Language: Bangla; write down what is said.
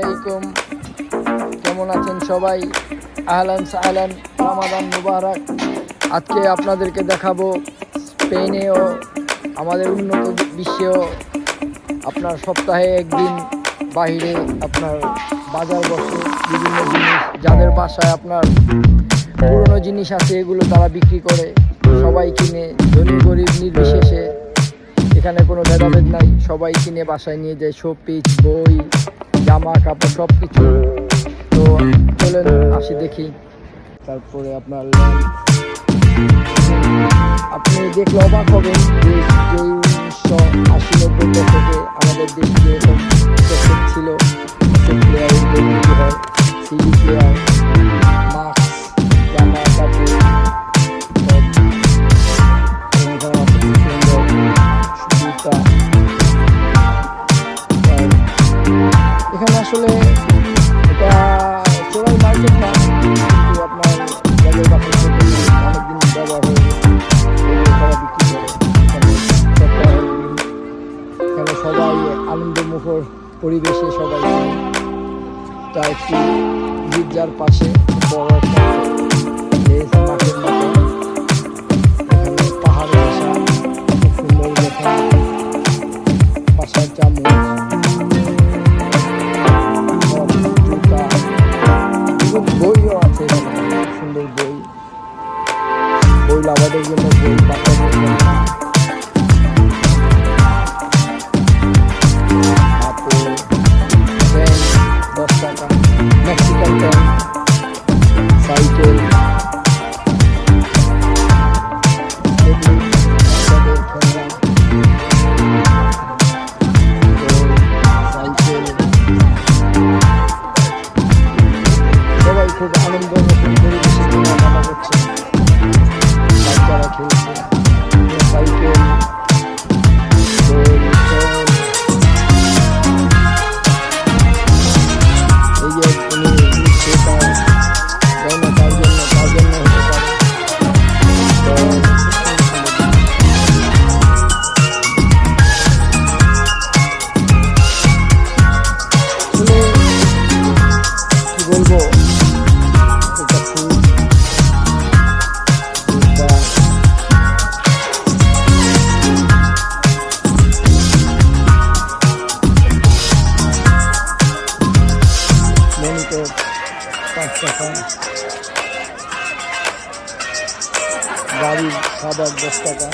আলাইকুম, কেমন আছেন সবাই? আহলান সাহলান, রমাদান মুবারক। আজকে আপনাদেরকে দেখাবো স্পেনেও আমাদের উন্নত বিশ্বেও আপনার সপ্তাহে একদিন বাহিরে আপনার বাজার বসে বিভিন্ন জিনিস, যাদের বাসায় আপনার পুরনো জিনিস আছে এগুলো তারা বিক্রি করে, সবাই কিনে, ধনী গরিব নির্বিশেষে এখানে কোনো ভেদাভেদ নাই, সবাই কিনে বাসায় নিয়ে যায় শোপিস, বই, জামা কাপড় সব কিছু। তো চলেন আসি দেখি। তারপরে আপনার আপনি দেখলে অবাক হবেন যে 1980-90 দশকে আমাদের দেশে যেরকম ছিল, প্লেয়ার, সিডি প্লেয়ার, মাস্ক, জামা কাপড় এখানে আসলে এটা চোরাই মার্কেট না, কিন্তু আপনার যাদের বাসায় অনেকদিন ব্যবহার হয়ে গেছে তারা বিক্রি করে। এখানে সবাই আনন্দমুখর পরিবেশে সবাই তা একটি গির্জার পাশে বড় একটা মাঠের মতো, এখানে পাহাড়ে আসা খুব সুন্দর দেখা, পাশার চামচ, বইও আছে, সুন্দর বই, লাভাদের জন্য বই, বাচ্চাদের জন্য কাপড়, প্যান্ট 10 টাকা, মেক্সিকান প্যান্ট, সাইকেল, বাচ্চাদের খেলনা, সাইকেল, সবাই খুব আনন্দ পরিবেশে কেনাকাটা করছে, বাচ্চারা খেলছে, সাইকেল, বই, ফল। এই যে উনি নিচ্ছে তার তার জন্য হতে পারে। কি বলবো, মনিটর 5 টাকা, গাড়ির খাবার 10 টাকা।